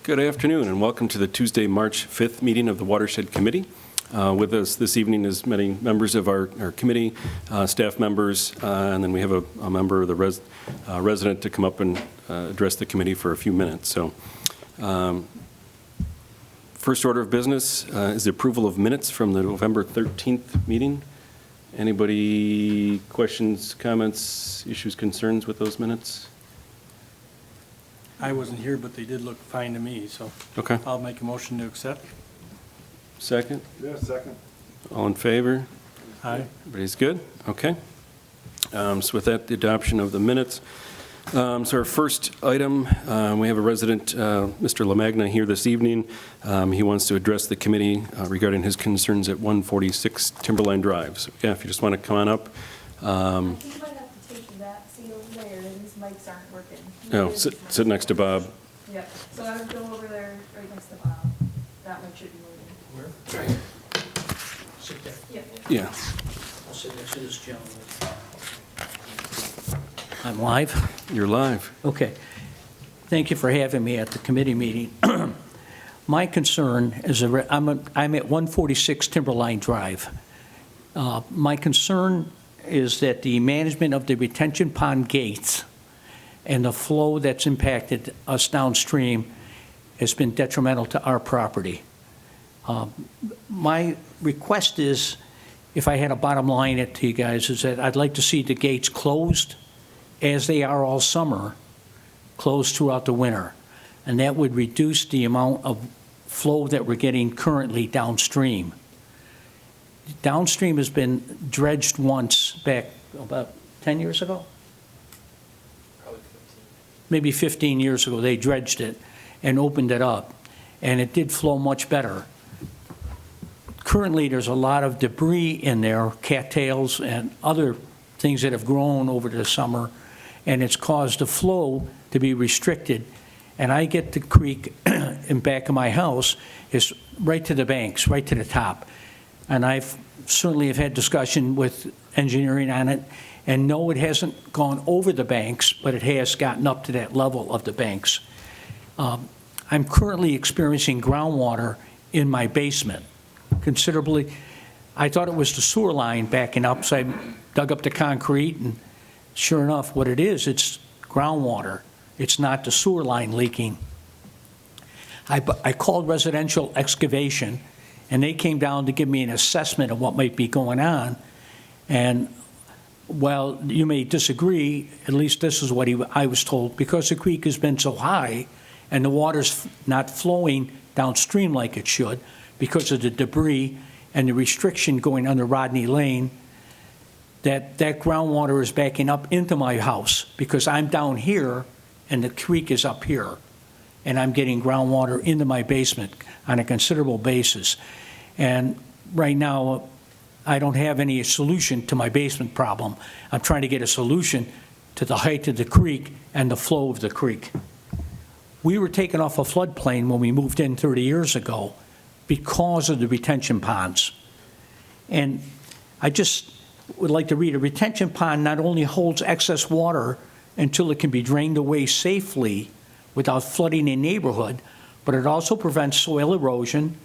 Good afternoon and welcome to the Tuesday, March 5th meeting of the Watershed Committee. With us this evening is many members of our committee, staff members, and then we have a member of the resident to come up and address the committee for a few minutes. So, first order of business is the approval of minutes from the November 13th meeting. Anybody questions, comments, issues, concerns with those minutes? I wasn't here, but they did look fine to me, so Okay. I'll make a motion to accept. Second? Yeah, second. All in favor? Aye. Everybody's good? Okay. So with that, the adoption of the minutes. So our first item, we have a resident, Mr. LaMagna, here this evening. He wants to address the committee regarding his concerns at 146 Timberline Drive. So, yeah, if you just want to come on up. I think you might have to take that seat over there, these mics aren't working. Oh, sit next to Bob. Yep, so I would go over there right next to Bob. That one should be moving. Where? Right. Sit there. Yep. Yeah. I'll sit next to this gentleman. I'm live? You're live. Okay. Thank you for having me at the committee meeting. My concern is, I'm at 146 Timberline Drive. My concern is that the management of the retention pond gates and the flow that's impacted us downstream has been detrimental to our property. My request is, if I had a bottom line it to you guys, is that I'd like to see the gates closed as they are all summer, closed throughout the winter. And that would reduce the amount of flow that we're getting currently downstream. Downstream has been dredged once back about 10 years ago? Probably 15. Maybe 15 years ago, they dredged it and opened it up, and it did flow much better. Currently, there's a lot of debris in there, cattails and other things that have grown over the summer, and it's caused the flow to be restricted. And I get the creek in back of my house is right to the banks, right to the top. And I've certainly have had discussion with engineering on it, and no, it hasn't gone over the banks, but it has gotten up to that level of the banks. I'm currently experiencing groundwater in my basement, considerably. I thought it was the sewer line backing up, so I dug up the concrete, and sure enough, what it is, it's groundwater. It's not the sewer line leaking. I called residential excavation, and they came down to give me an assessment of what might be going on. And while you may disagree, at least this is what I was told, because the creek has been so high and the water's not flowing downstream like it should because of the debris and the restriction going under Rodney Lane, that groundwater is backing up into my house because I'm down here and the creek is up here, and I'm getting groundwater into my basement on a considerable basis. And right now, I don't have any solution to my basement problem. I'm trying to get a solution to the height of the creek and the flow of the creek. We were taken off a floodplain when we moved in 30 years ago because of the retention ponds. And I just would like to read, a retention pond not only holds excess water until it can be drained away safely without flooding a neighborhood, but it also prevents soil erosion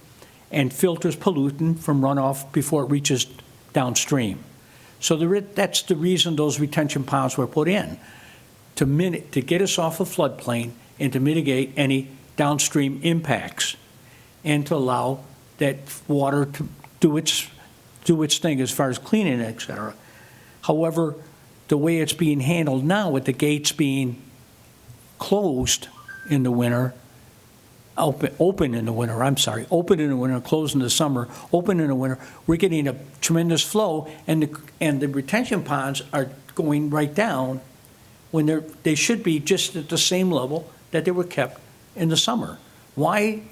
and filters pollutant from runoff before it reaches downstream. So that's the reason those retention ponds were put in, to get us off a floodplain and to mitigate any downstream impacts and to allow that water to do its thing as far as cleaning, et cetera. However, the way it's being handled now with the gates being closed in the winter, open in the winter, closed in the summer, open in the winter, we're getting a tremendous flow, and the retention ponds are going right down when they should be just at the same level that they were kept in the summer. Why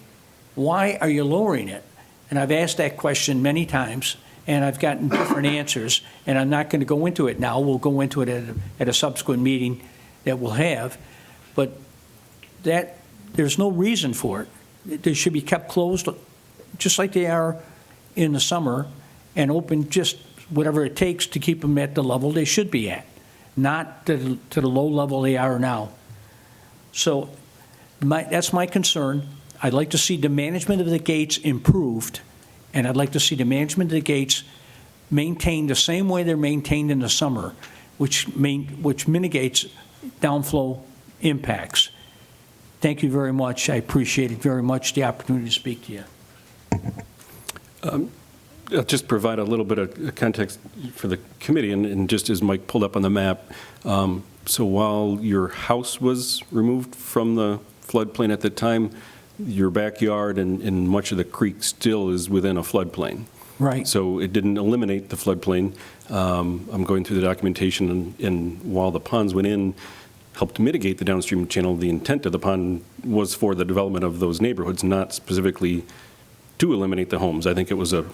are you lowering it? And I've asked that question many times, and I've gotten different answers, and I'm not going to go into it now. We'll go into it at a subsequent meeting that we'll have, but there's no reason for it. They should be kept closed just like they are in the summer and open just whatever it takes to keep them at the level they should be at, not to the low level they are now. So that's my concern. I'd like to see the management of the gates improved, and I'd like to see the management of the gates maintained the same way they're maintained in the summer, which mitigates downflow impacts. Thank you very much. I appreciate it very much, the opportunity to speak to you. I'll just provide a little bit of context for the committee, and just as Mike pulled up on the map, so while your house was removed from the floodplain at the time, your backyard and much of the creek still is within a floodplain. Right. So it didn't eliminate the floodplain. I'm going through the documentation, and while the ponds went in, helped mitigate the downstream channel, the intent of the pond was for the development of those neighborhoods, not specifically to eliminate the homes. I think it was a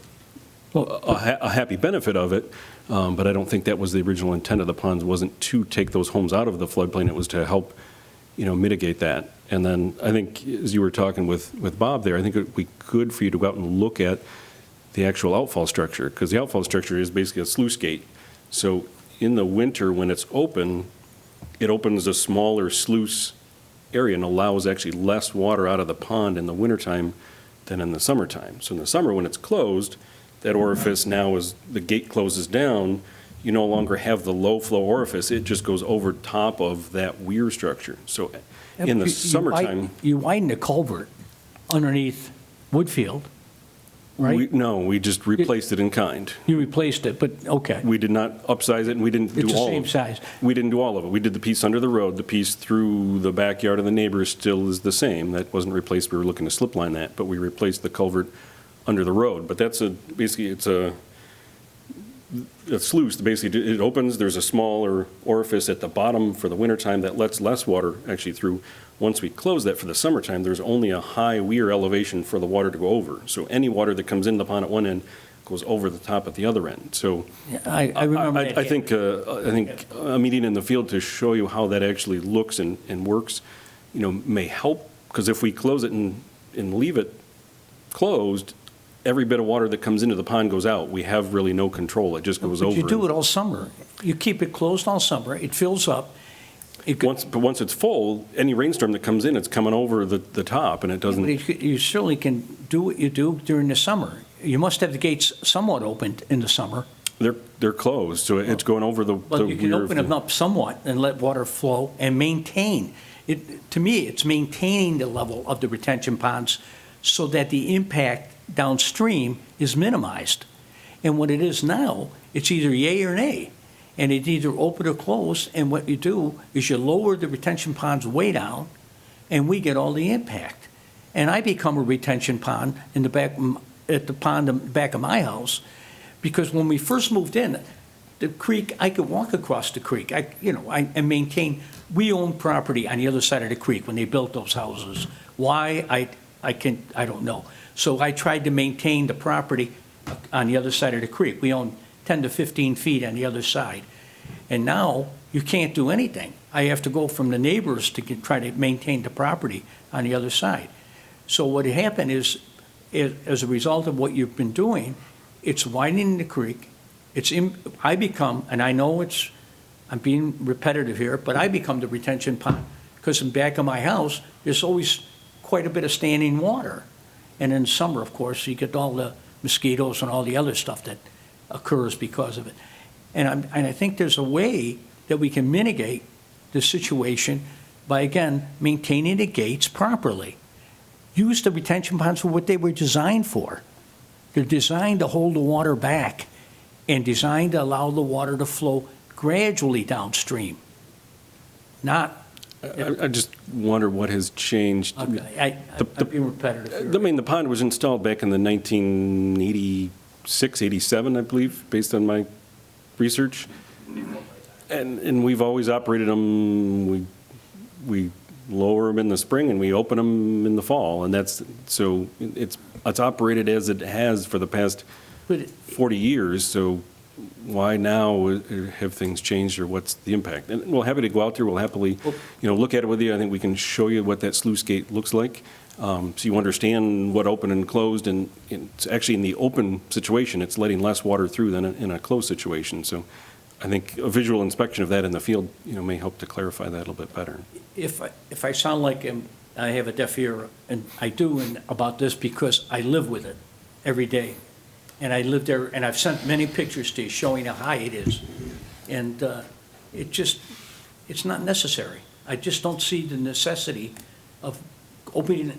happy benefit of it, but I don't think that was the original intent of the ponds, wasn't to take those homes out of the floodplain. It was to help, mitigate that. And then I think, as you were talking with Bob there, I think it would be good for you to go out and look at the actual outfall structure, because the outfall structure is basically a sluice gate. So in the winter, when it's open, it opens a smaller sluice area and allows actually less water out of the pond in the wintertime than in the summertime. So in the summer, when it's closed, that orifice now, as the gate closes down, you no longer have the low flow orifice. It just goes over top of that weir structure. So in the summertime. You widen the culvert underneath Woodfield, right? We just replaced it in kind. You replaced it, but, okay. We did not upsize it, and we didn't do It's the all of it. same size. We didn't do all of it. We did the piece under the road. The piece through the backyard of the neighbors still is the same. That wasn't replaced. We were looking to slip line that, but we replaced the culvert under the road. But that's basically it's a sluice. Basically, it opens. There's a smaller orifice at the bottom for the wintertime that lets less water actually through. Once we close that for the summertime, there's only a high weir elevation for the water to go over. So any water that comes in the pond at one end goes over the top at the other end. So Yeah, I remember that. I think a meeting in the field to show you how that actually looks and works, may help, because if we close it and leave it closed, every bit of water that comes into the pond goes out. We have really no control. It just goes over. But you do it all summer. You keep it closed all summer. It fills up. But once it's full, any rainstorm that comes in, it's coming over the top, and it doesn't. But you certainly can do what you do during the summer. You must have the gates somewhat opened in the summer. They're closed, so it's going over the. But you can open them up somewhat and let water flow and maintain. To me, it's maintaining the level of the retention ponds so that the impact downstream is minimized. And what it is now, it's either yay or nay. And it's either open or closed, and what you do is you lower the retention ponds way down, and we get all the impact. And I become a retention pond in the back, at the pond in the back of my house, because when we first moved in, the creek, I could walk across the creek. I maintain, we own property on the other side of the creek when they built those houses. Why, I don't know. So I tried to maintain the property on the other side of the creek. We own 10 to 15 feet on the other side. And now you can't do anything. I have to go from the neighbors to try to maintain the property on the other side. So what happened is, as a result of what you've been doing, it's widening the creek. I become, and I know I'm being repetitive here, but I become the retention pond. Because in back of my house, there's always quite a bit of standing water. And in summer, of course, you get all the mosquitoes and all the other stuff that occurs because of it. And I think there's a way that we can mitigate the situation by, again, maintaining the gates properly. Use the retention ponds for what they were designed for. They're designed to hold the water back and designed to allow the water to flow gradually downstream, not. I just wonder what has changed. Okay, I'm being repetitive here. I mean, the pond was installed back in the 1986, 87, I believe, based on my research. And we've always operated them, we lower them in the spring and we open them in the fall. And so it's operated as it has for the past 40 years. So why now have things changed, or what's the impact? And we're happy to go out there. We'll happily, look at it with you. I think we can show you what that sluice gate looks like, so you understand what open and closed. And it's actually in the open situation, it's letting less water through than in a closed situation. So I think a visual inspection of that in the field, may help to clarify that a little bit better. If I sound like I'm I have a deaf ear, and I do, and about this because I live with it every day. And I live there, and I've sent many pictures to you showing how high it is. And it's not necessary. I just don't see the necessity of opening,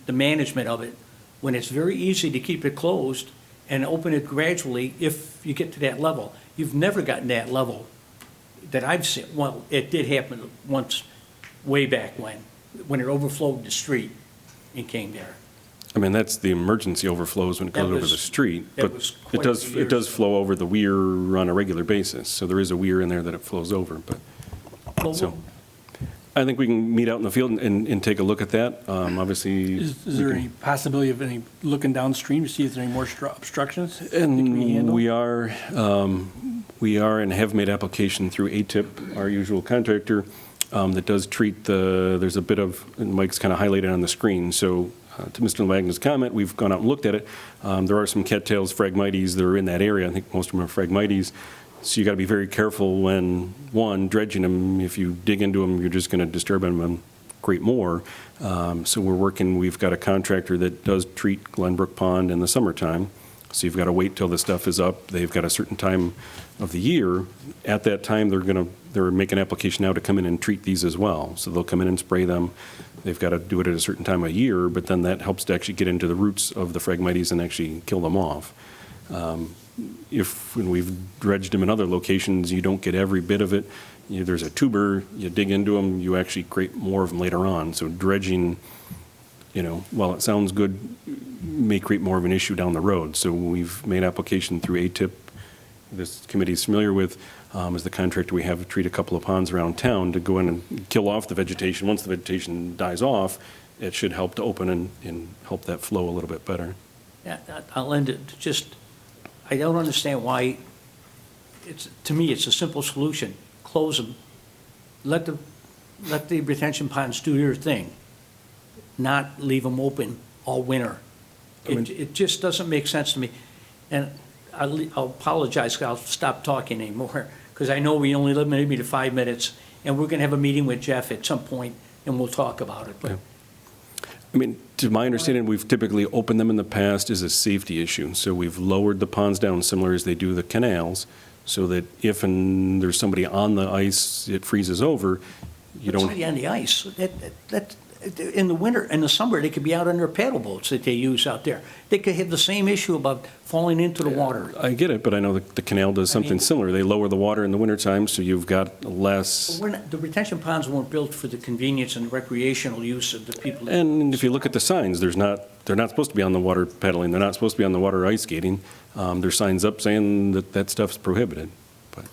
the management of it, when it's very easy to keep it closed and open it gradually if you get to that level. You've never gotten that level that I've seen. Well, it did happen once, way back when it overflowed the street and came there. I mean, that's the emergency overflows when it goes over the street, that but was it quite a does, few it does years flow over the weir on a regular basis. So there is a weir in there that it flows over, but, Well, so. I think we can meet out in the field and take a look at that. Obviously. Is there any possibility of any, looking downstream to see if there are any more obstructions? that can be And handled? we are and have made application through ATIP, our usual contractor, that does treat there's a bit of, and Mike's kind of highlighted on the screen. So to Mr. Magna's comment, we've gone out and looked at it. There are some cattails, phragmites that are in that area. I think most of them are phragmites. So you got to be very careful when, one, dredging them. If you dig into them, you're just going to disturb them and create more. So we've got a contractor that does treat Glenbrook Pond in the summertime. So you've got to wait till the stuff is up. They've got a certain time of the year. At that time, they're making an application now to come in and treat these as well. So they'll come in and spray them. They've got to do it at a certain time of year, but then that helps to actually get into the roots of the phragmites and actually kill them off. When we've dredged them in other locations, you don't get every bit of it. There's a tuber, you dig into them, you actually create more of them later on. So dredging, while it sounds good, may create more of an issue down the road. So we've made application through ATIP. This committee is familiar with, as the contractor we have to treat a couple of ponds around town to go in and kill off the vegetation. Once the vegetation dies off, it should help to open and help that flow a little bit better. Yeah, I'll end it, I don't understand why, to me, it's a simple solution. Close them, let the retention ponds do their thing, not leave them open all winter. It just doesn't make sense to me. And I'll apologize, I'll stop talking anymore, because I know we only limit me to 5 minutes, and we're going to have a meeting with Jeff at some point, and we'll talk about it. But Yeah. I mean, to my understanding, we've typically opened them in the past as a safety issue. So we've lowered the ponds down similar as they do the canals, so that if and there's somebody on the ice, it freezes over, you don't. somebody on the ice, in the winter, in the summer, they could be out on their paddle boats that they use out there. They could have the same issue about falling into the water. I get it, but I know the canal does something similar. They lower the water in the wintertime, so you've got less. The retention ponds weren't built for the convenience and recreational use of the people. And if you look at the signs, they're not supposed to be on the water paddling. They're not supposed to be on the water ice skating. There's signs up saying that stuff's prohibited. But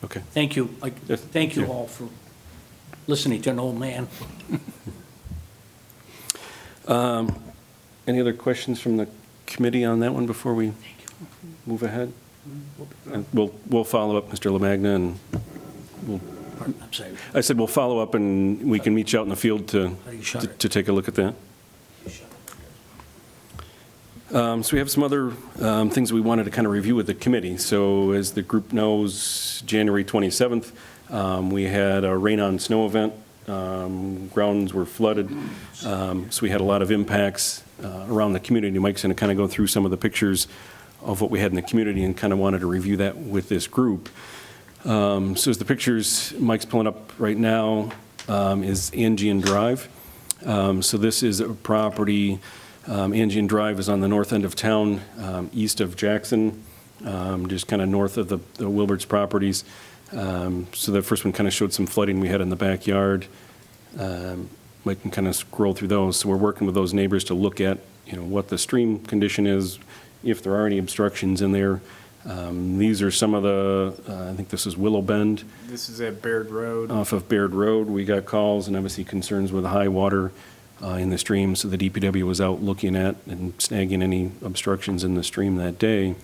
okay. Thank you. Yes, Thank you yeah. all for listening to an old man. Any other questions from the committee on that one before we move ahead? And we'll follow up, Mr. LaMagna, and I'm sorry. I said we'll follow up and we can meet you out in the field How do you shut it? to take a look at that. So we have some other things we wanted to kind of review with the committee. So as the group knows, January 27th, we had a rain-on snow event. Grounds were flooded, so we had a lot of impacts around the community. Mike's going to kind of go through some of the pictures of what we had in the community and kind of wanted to review that with this group. So as the pictures Mike's pulling up right now is Angian Drive. So this is a property, Angian Drive is on the north end of town, east of Jackson, just kind of north of the Wilbert's properties. So the first one kind of showed some flooding we had in the backyard. Mike can kind of scroll through those. So we're working with those neighbors to look at, what the stream condition is, if there are any obstructions in there. These are some of the, I think this is Willow Bend. This is at Baird Road. Off of Baird Road, we got calls and obviously concerns with high water in the stream. So the DPW was out looking at and snagging any obstructions in the stream that day.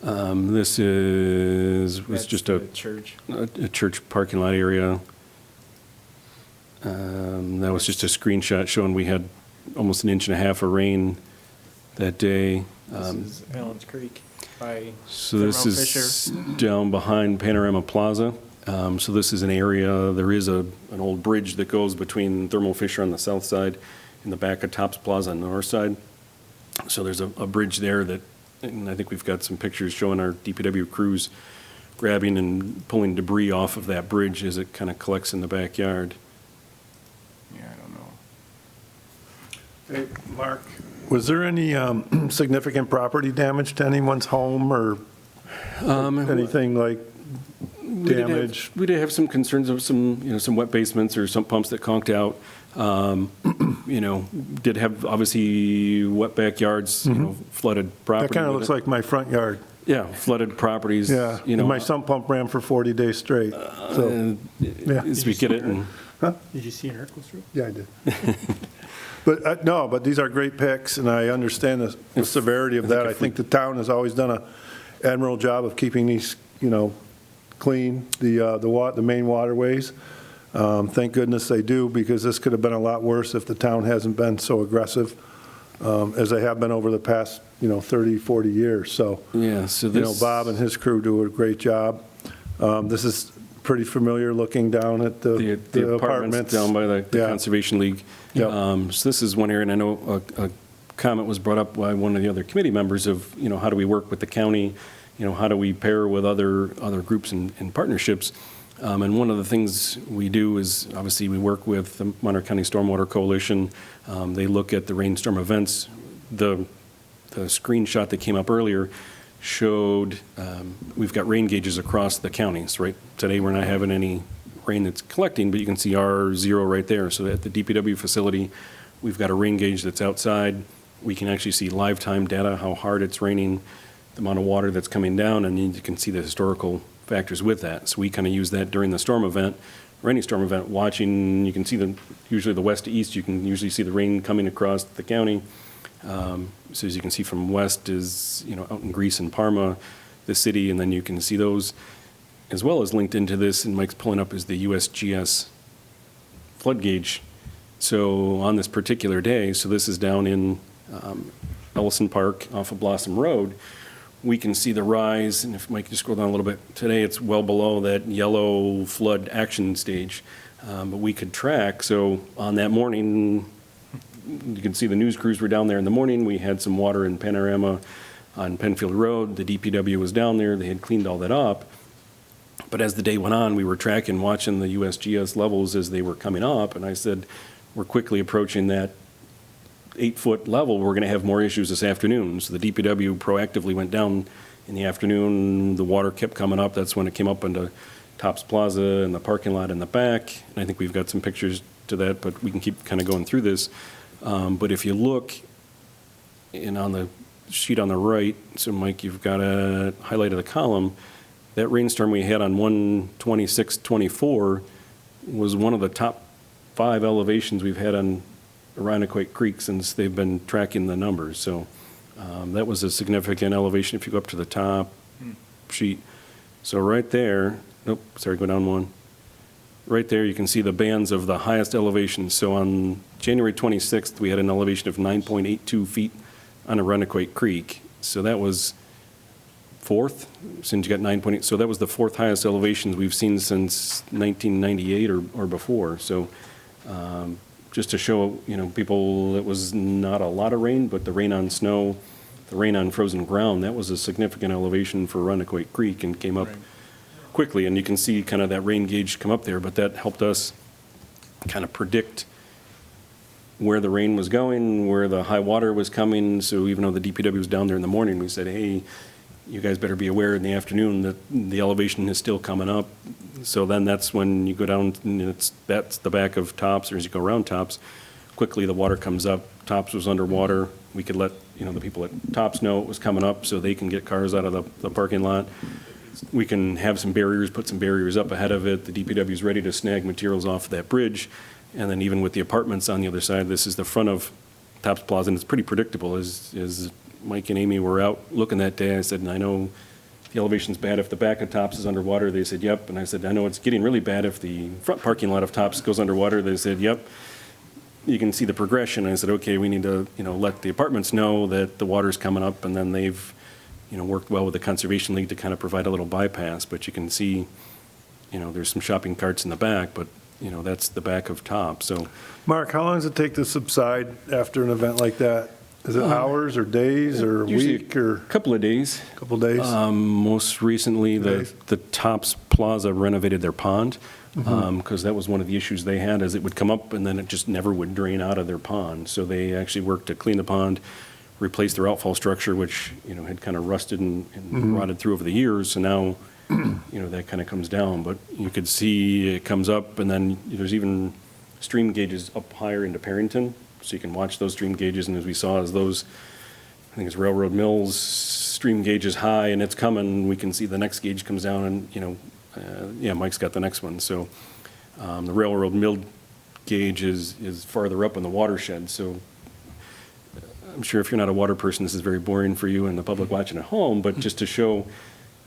This was That's just the church. a church parking lot area. That was just a screenshot showing we had almost 1.5 inches of rain that day. This is Allen's Creek by So this Thermo is down behind Panorama Plaza. So this is an area, there is an old bridge that goes between Thermo Fisher on the south side and the back of Tops Plaza on the north side. So there's a bridge there that, and I think we've got some pictures showing our DPW crews grabbing and pulling debris off of that bridge as it kind of collects in the backyard. Yeah, I don't know. Hey, Mark, was there any significant property damage to anyone's home or anything like damage? We did have some concerns of some wet basements or some pumps that conked out. Did have obviously wet backyards, flooded property. That kind of looks like my front yard. Yeah, flooded properties. Yeah, my sump pump ran for 40 days straight. So, yeah. As we get it, and Did you see an article through? Yeah, I did. But no, but these are great picks, and I understand the severity of that. I think the town has always done an admirable job of keeping these, clean, the main waterways. Thank goodness they do, because this could have been a lot worse if the town hasn't been so aggressive as they have been over the past, 30, 40 years. So, yeah, so this, Bob and his crew do a great job. This is pretty familiar looking down at the apartments down by the Yeah. Conservation League. Yep. So this is one area, and I know a comment was brought up by one of the other committee members of, how do we work with the county? How do we pair with other groups and partnerships? And one of the things we do is, obviously, we work with the Monroe County Stormwater Coalition. They look at the rainstorm events. The screenshot that came up earlier showed we've got rain gauges across the counties, right? Today, we're not having any rain that's collecting, but you can see R0 right there. So at the DPW facility, we've got a rain gauge that's outside. We can actually see live time data, how hard it's raining, the amount of water that's coming down, and you can see the historical factors with that. So we kind of use that during the storm event, or any storm event, watching. You can see usually the west to east, you can usually see the rain coming across the county. So as you can see from west is, out in Greece and Parma, the city, and then you can see those, as well as linked into this, and Mike's pulling up, is the USGS flood gauge. So on this particular day, so this is down in Ellison Park off of Blossom Road, we can see the rise, and if Mike can just scroll down a little bit, today it's well below that yellow flood action stage, but we could track. So on that morning, you can see the news crews were down there in the morning. We had some water in Panorama on Penfield Road. The DPW was down there. They had cleaned all that up. But as the day went on, we were tracking, watching the USGS levels as they were coming up, and I said, we're quickly approaching that 8-foot level. We're going to have more issues this afternoon. So the DPW proactively went down in the afternoon. The water kept coming up. That's when it came up into Tops Plaza and the parking lot in the back. And I think we've got some pictures to that, but we can keep kind of going through this. But if you look, and on the sheet on the right, so Mike, you've got a highlight of the column, that rainstorm we had on 1/26/24 was one of the top 5 elevations we've had on Irondequoit Creek since they've been tracking the numbers. So that was a significant elevation if you go up to the top sheet. So right there, go down one. Right there, you can see the bands of the highest elevations. So on January 26th, we had an elevation of 9.82 feet on Irondequoit Creek. So that was 4th, since you got 9.8. So that was the 4th highest elevations we've seen since 1998 or before. So just to show, people, it was not a lot of rain, but the rain on snow, the rain on frozen ground, that was a significant elevation for Irondequoit Creek and came up quickly. And you can see kind of that rain gauge come up there, but that helped us kind of predict where the rain was going, where the high water was coming. So even though the DPW was down there in the morning, we said, hey, you guys better be aware in the afternoon that the elevation is still coming up. So then that's when you go down, and that's the back of Tops, or as you go around Tops, quickly the water comes up. Tops was underwater. We could let the people at Tops know it was coming up so they can get cars out of the parking lot. We can have some barriers, put some barriers up ahead of it. The DPW is ready to snag materials off that bridge. And then even with the apartments on the other side, this is the front of Tops Plaza, and it's pretty predictable. As Mike and Amy were out looking that day, I said, and I know the elevation's bad if the back of Tops is underwater. They said, yep. And I said, I know it's getting really bad if the front parking lot of Tops goes underwater. They said, yep. You can see the progression. I said, okay, we need to, let the apartments know that the water's coming up, and then they've, worked well with the Conservation League to kind of provide a little bypass. But you can see there's some shopping carts in the back, but, that's the back of top, so. Mark, how long does it take to subside after an event like that? Is it hours or days or a Usually week or a couple of days. a couple days? Most recently, Days. the Tops Plaza renovated their pond, because that was one of the issues they had, is it would come up and then it just never would drain out of their pond. So they actually worked to clean the pond, replace their outfall structure, which, had kind of rusted and rotted through over the years. So now, that kind of comes down. But you could see it comes up, and then there's even stream gauges up higher into Perrington. So you can watch those stream gauges, and as we saw, as those, I think it's Railroad Mills, stream gauge is high and it's coming, we can see the next gauge comes down and, Mike's got the next one. So the Railroad Mill gauge is farther up in the watershed. So I'm sure if you're not a water person, this is very boring for you and the public watching at home, but just to show,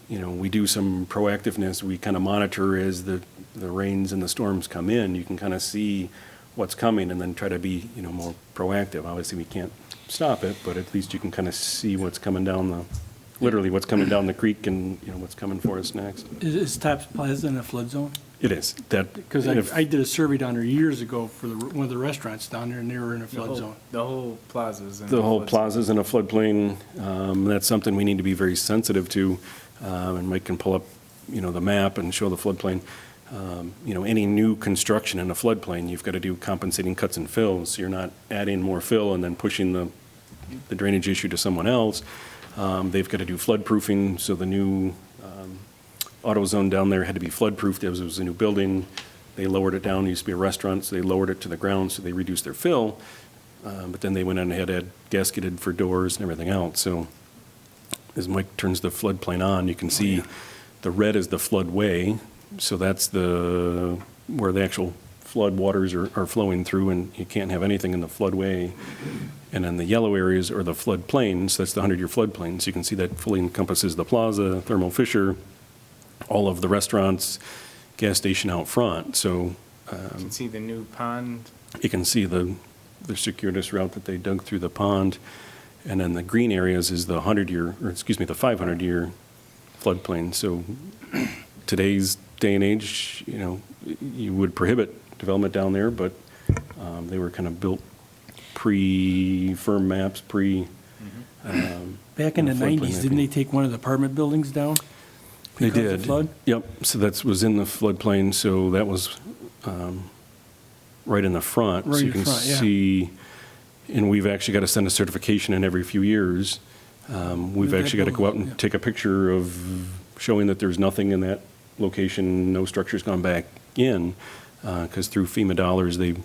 we do some proactiveness. We kind of monitor as the rains and the storms come in. You can kind of see what's coming and then try to be, more proactive. Obviously, we can't stop it, but at least you can kind of see what's coming down literally what's coming down the creek and, what's coming for us next. Is Tops Plaza in a flood zone? It is. Because I did a survey down there years ago for one of the restaurants down there, and they were in a flood zone. The whole plaza's in. The whole plaza's in a floodplain. That's something we need to be very sensitive to. And Mike can pull up, the map and show the floodplain. Any new construction in a floodplain, you've got to do compensating cuts and fills. So you're not adding more fill and then pushing the drainage issue to someone else. They've got to do flood proofing. So the new auto zone down there had to be flood proofed. It was a new building. They lowered it down. It used to be a restaurant, so they lowered it to the ground. So they reduced their fill. But then they went in and had gasketed for doors and everything else. So as Mike turns the floodplain on, you can see the red is the floodway. So that's where the actual flood waters are flowing through, and you can't have anything in the floodway. And then the yellow areas are the floodplains. That's the 100-year floodplain. So you can see that fully encompasses the plaza, Thermo Fisher, all of the restaurants, gas station out front. So You can see the new pond. you can see the circuitous route that they dug through the pond. And then the green areas is the 500-year floodplain. So today's day and age, you would prohibit development down there, but they were kind of built pre-firm maps, Back in the floodplain 90s, didn't mapping. they take one of the apartment buildings down? They Because of did. flood? Yep, so that was in the floodplain, so that was right in the front. Right So you in can front, yeah. see, and we've actually got to send a certification in every few years. We've That actually got to go out and building, yeah. take a picture of showing that there's nothing in that location, no structure's gone back in, because through FEMA dollars, they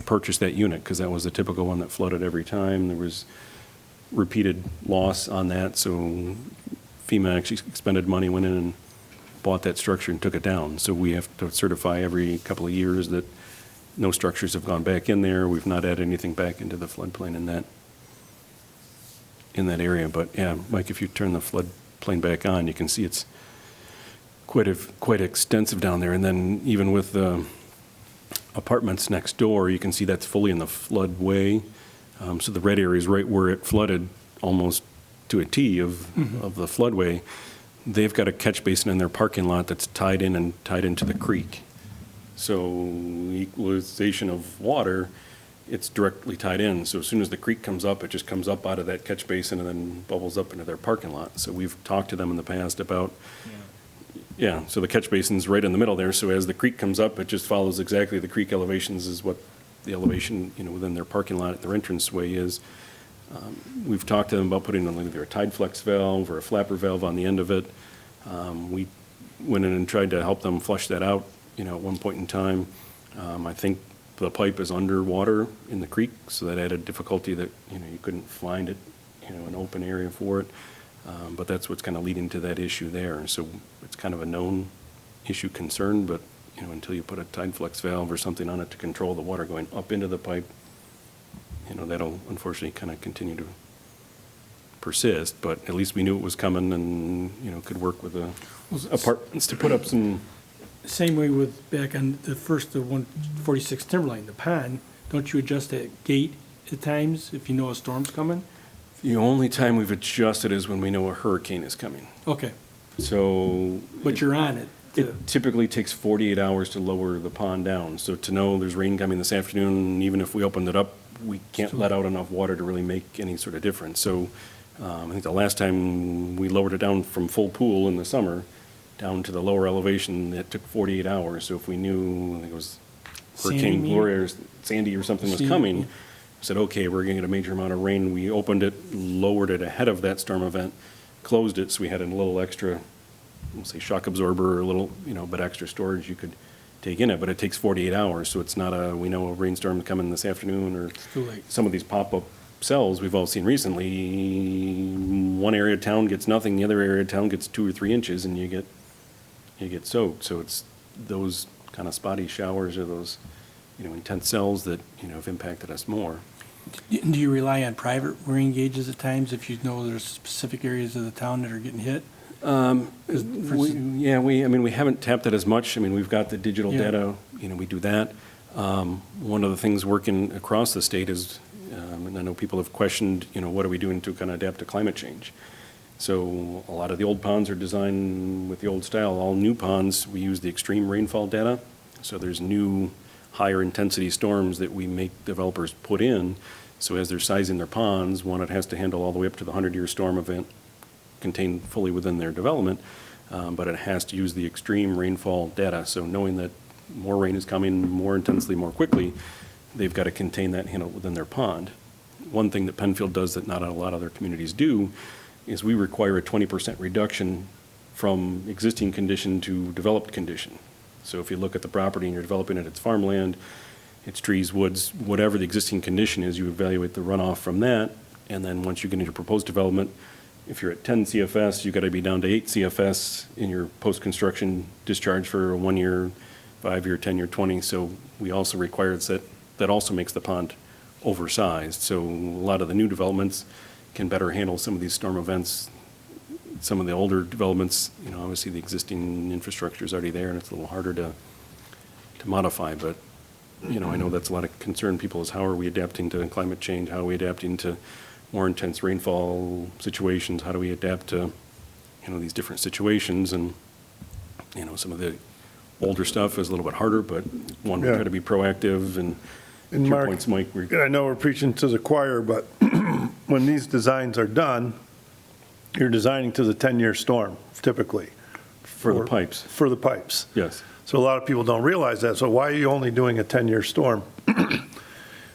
purchased that unit, because that was the typical one that flooded every time. There was repeated loss on that, so FEMA actually expended money, went in and bought that structure and took it down. So we have to certify every couple of years that no structures have gone back in there. We've not added anything back into the floodplain in that area. But yeah, Mike, if you turn the floodplain back on, you can see it's quite extensive down there. And then even with the apartments next door, you can see that's fully in the floodway. So the red area is right where it flooded, almost to a T of the floodway. They've got a catch basin in their parking lot that's tied into the creek. So equalization of water, it's directly tied in. So as soon as the creek comes up, it just comes up out of that catch basin and then bubbles up into their parking lot. So we've talked to them in the past about, so the catch basin's right in the middle there. So as the creek comes up, it just follows exactly the creek elevations is what the elevation, within their parking lot, their entranceway is. We've talked to them about putting either a tide flex valve or a flapper valve on the end of it. We went in and tried to help them flush that out, at one point in time. I think the pipe is underwater in the creek, so that added difficulty that, you couldn't find it, an open area for it. But that's what's kind of leading to that issue there. So it's kind of a known issue concern, but, until you put a tide flex valve or something on it to control the water going up into the pipe, that'll unfortunately kind of continue to persist. But at least we knew it was coming and, could work with the apartments to put up some. Same way with back on the first of 146 Timberline, the pond, don't you adjust that gate at times if you know a storm's coming? The only time we've adjusted is when we know a hurricane is coming. Okay, So, but you're on it It typically takes 48 hours to lower the pond down. So to know there's rain coming this afternoon, even if we opened it up, we can't let out enough water to really make any sort of difference. So I think the last time we lowered it down from full pool in the summer down to the lower elevation, it took 48 hours. So if we knew, I think it was Sandy, Hurricane maybe? Gloria or Sandy or something was Sandy, coming, yeah. said, okay, we're going to get a major amount of rain. We opened it, lowered it ahead of that storm event, closed it, so we had a little extra, we'll say shock absorber or a little, bit extra storage you could take in it, but it takes 48 hours, so it's not we know a rainstorm coming this afternoon, or too late. some of these pop-up cells we've all seen recently, one area of town gets nothing, the other area of town gets 2 or 3 inches, and you get soaked. So it's those kind of spotty showers or those, intense cells that, have impacted us more. Do you rely on private rain gauges at times if you know there's specific areas of the town that are getting hit? We haven't tapped it as much. I mean, we've got the digital Yeah. data, we do that. One of the things working across the state is, and I know people have questioned, what are we doing to kind of adapt to climate change? So a lot of the old ponds are designed with the old style. All new ponds, we use the extreme rainfall data. So there's new higher intensity storms that we make developers put in. So as they're sizing their ponds, one, it has to handle all the way up to the 100-year storm event contained fully within their development, but it has to use the extreme rainfall data. So knowing that more rain is coming more intensely, more quickly, they've got to contain that and handle it within their pond. One thing that Penfield does that not a lot of other communities do is we require a 20% reduction from existing condition to developed condition. So if you look at the property and you're developing it, it's farmland, it's trees, woods, whatever the existing condition is, you evaluate the runoff from that, and then once you get into proposed development, if you're at 10 CFS, you've got to be down to 8 CFS in your post-construction discharge for a 1-year, 5-year, 10-year, 20. So we also require that also makes the pond oversized. So a lot of the new developments can better handle some of these storm events. Some of the older developments, obviously the existing infrastructure is already there and it's a little harder to modify. But, I know that's a lot of concern people is how are we adapting to climate change? How are we adapting to more intense rainfall situations? How do we adapt to, these different situations? And, some of the older stuff is a little bit harder, but one, we Yeah. try to be proactive and to your Mark, points, Mike, I know we're preaching to the choir, but when these designs are done, you're designing to the 10-year storm typically. for the pipes, For the pipes. yes. So a lot of people don't realize that. So why are you only doing a 10-year storm?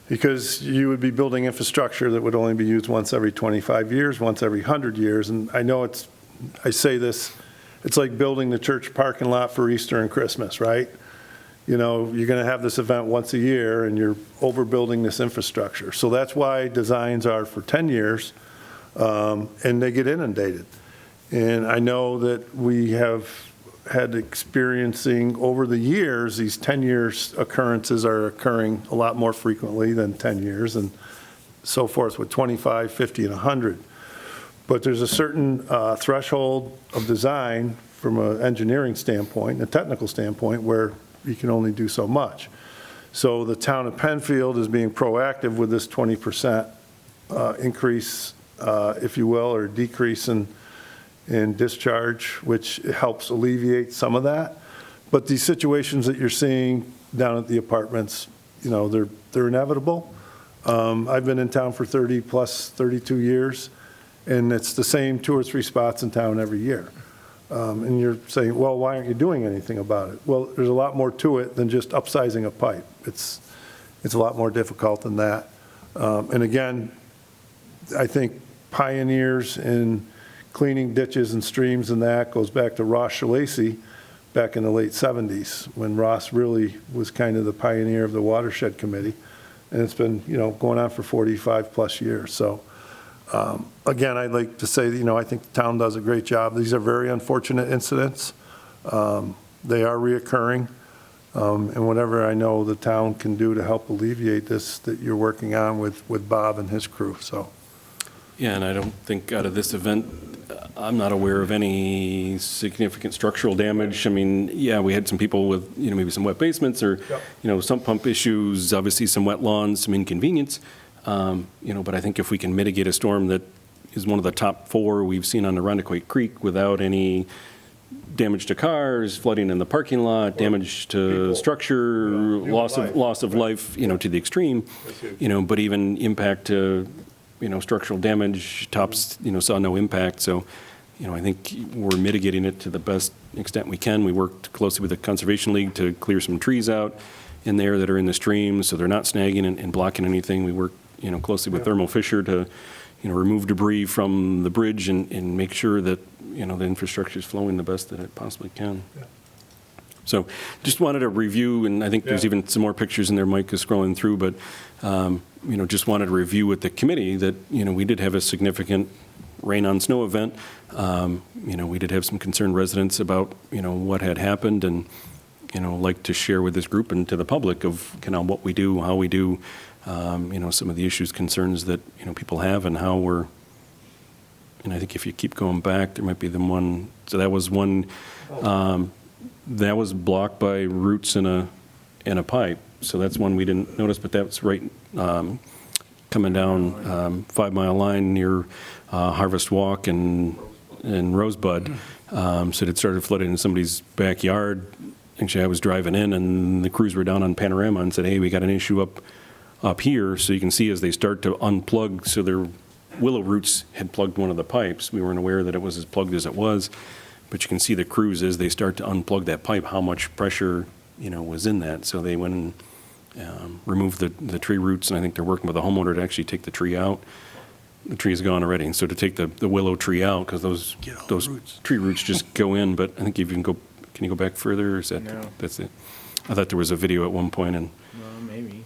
Because you would be building infrastructure that would only be used once every 25 years, once every 100 years. And I know I say this, it's like building the church parking lot for Easter and Christmas, right? You're going to have this event once a year and you're overbuilding this infrastructure. So that's why designs are for 10 years and they get inundated. And I know that we have had experiencing over the years, these 10 years occurrences are occurring a lot more frequently than 10 years and so forth with 25, 50, and 100. But there's a certain threshold of design from an engineering standpoint, a technical standpoint, where you can only do so much. So the town of Penfield is being proactive with this 20% increase, if you will, or decrease in discharge, which helps alleviate some of that. But these situations that you're seeing down at the apartments, they're inevitable. I've been in town for 32 years, and it's the same 2 or 3 spots in town every year. And you're saying, well, why aren't you doing anything about it? Well, there's a lot more to it than just upsizing a pipe. It's a lot more difficult than that. And again, I think pioneers in cleaning ditches and streams and that goes back to Ross Shalacy back in the late 70s, when Ross really was kind of the pioneer of the Watershed Committee. And it's been, going on for 45 plus years. So again, I'd like to say, I think the town does a great job. These are very unfortunate incidents. They are reoccurring. And whatever I know the town can do to help alleviate this, that you're working on with Bob and his crew, so. Yeah, and I don't think out of this event, I'm not aware of any significant structural damage. I mean, yeah, we had some people with, maybe some wet basements or, sump pump issues, obviously some wet lawns, some inconvenience. But I think if we can mitigate a storm that is one of the top 4 we've seen on Irondequoit Creek without any damage to cars, flooding in the parking lot, damage to people. structure, Human life. loss of life, to the extreme, but even impact to, structural damage, tops, saw no impact. So, I think we're mitigating it to the best extent we can. We worked closely with the Conservation League to clear some trees out in there that are in the stream, so they're not snagging and blocking anything. We work, closely with Thermo Fisher to, remove debris from the bridge and make sure that, the infrastructure is flowing the best that it possibly can. Yeah. So just wanted to review, and I think there's Yeah. even some more pictures in there Mike is scrolling through, but, just wanted to review with the committee that, we did have a significant rain on snow event. We did have some concerned residents about, what had happened, and, like to share with this group and to the public of kind of what we do, how we do, some of the issues, concerns that, people have and how we're, and I think if you keep going back, there might be the one, so that was one, that was blocked by roots in a pipe. So that's one we didn't notice, but that's right, coming down 5 Mile Line near Harvest Walk and Rosebud. So it started flooding in somebody's backyard. Actually, I was driving in, and the crews were down on Panorama and said, hey, we got an issue up here. So you can see as they start to unplug, so their willow roots had plugged one of the pipes. We weren't aware that it was as plugged as it was, but you can see the crews as they start to unplug that pipe, how much pressure, was in that. So they went and removed the tree roots, and I think they're working with a homeowner to actually take the tree out. The tree is gone already, and so to take the willow tree out, because those tree roots just go in, but I think if you can you go back further, or is that, No. that's it? I thought there was a video at one point, and Well, maybe.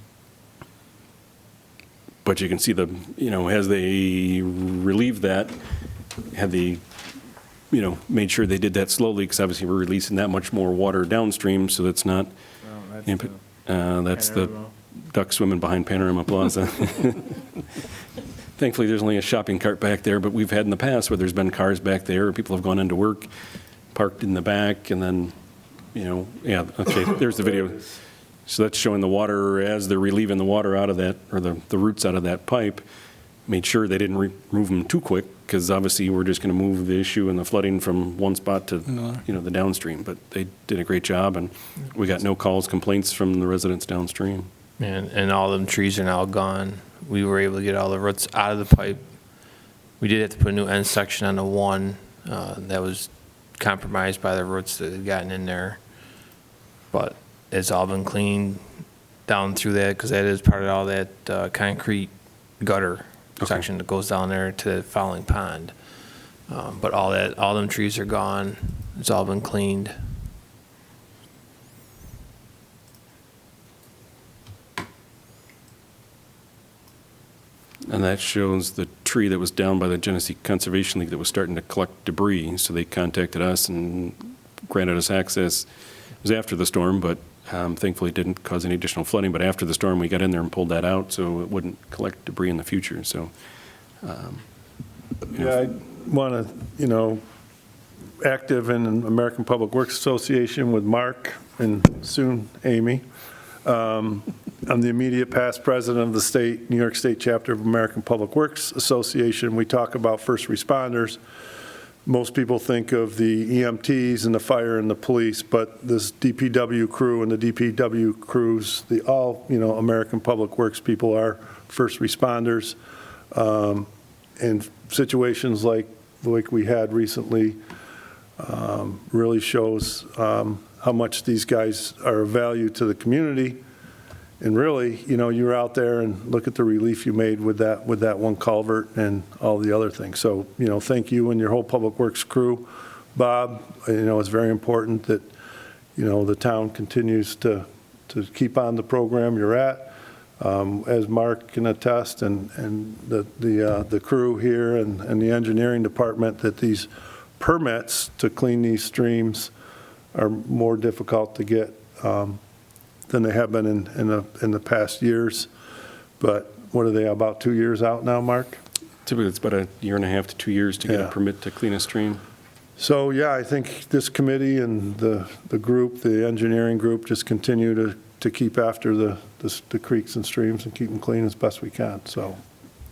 but you can see as they relieved that, had the, made sure they did that slowly, because obviously we're releasing that much more water downstream, so that's not, Well, that's the Panorama. duck swimming behind Panorama Plaza. Thankfully, there's only a shopping cart back there, but we've had in the past where there's been cars back there, people have gone into work, parked in the back, and then, okay, there's the video. So that's showing the water as they're relieving the water out of that, or the roots out of that pipe. Made sure they didn't remove them too quick, because obviously we're just going to move the issue and the flooding from one spot to, the downstream. But they did a great job, and we got no calls, complaints from the residents downstream. And all them trees are now gone. We were able to get all the roots out of the pipe. We did have to put a new end section on the one that was compromised by the roots that had gotten in there. But it's all been cleaned down through that, because that is part of all that concrete gutter section that goes down there to the Fowling Pond. But all them trees are gone. It's all been cleaned. And that shows the tree that was down by the Genesee Conservation League that was starting to collect debris. So they contacted us and granted us access. It was after the storm, but thankfully it didn't cause any additional flooding. But after the storm, we got in there and pulled that out so it wouldn't collect debris in the future. So, Yeah, I want to, active in an American Public Works Association with Mark and soon Amy. I'm the immediate past president of the New York State chapter of American Public Works Association. We talk about first responders. Most people think of the EMTs and the fire and the police, but this DPW crew and the DPW crews, all American Public Works people are first responders. And situations like we had recently really shows how much these guys are of value to the community. And really, you're out there and look at the relief you made with that one culvert and all the other things. So, thank you and your whole Public Works crew. Bob, it's very important that, the town continues to keep on the program you're at. As Mark can attest, and the crew here and the engineering department, that these permits to clean these streams are more difficult to get than they have been in the past years. But what are they, about 2 years out now, Mark? typically it's about a year and a half to 2 years to get a Yeah. permit to clean a stream. So, yeah, I think this committee and the group, the engineering group, just continue to keep after the creeks and streams and keep them clean as best we can, so.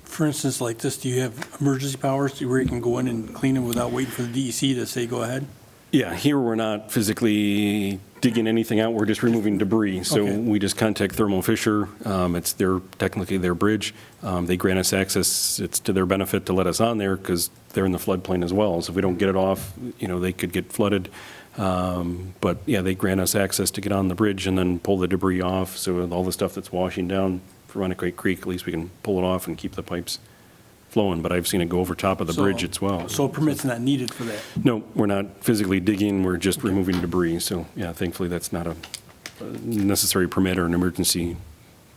For instance, like this, do you have emergency powers where you can go in and clean them without waiting for the DEC to say, go ahead? Yeah, here we're not physically digging anything out, we're just removing debris. So Okay. we just contact Thermo Fisher, it's technically their bridge. They grant us access, it's to their benefit to let us on there because they're in the floodplain as well. So if we don't get it off, they could get flooded. But yeah, they grant us access to get on the bridge and then pull the debris off. So all the stuff that's washing down for Runaway Creek, at least we can pull it off and keep the pipes flowing. But I've seen it go over top of the bridge as well. So a permit's not needed for that? No, we're not physically digging, we're just removing debris. So, yeah, thankfully, that's not a necessary permit or an emergency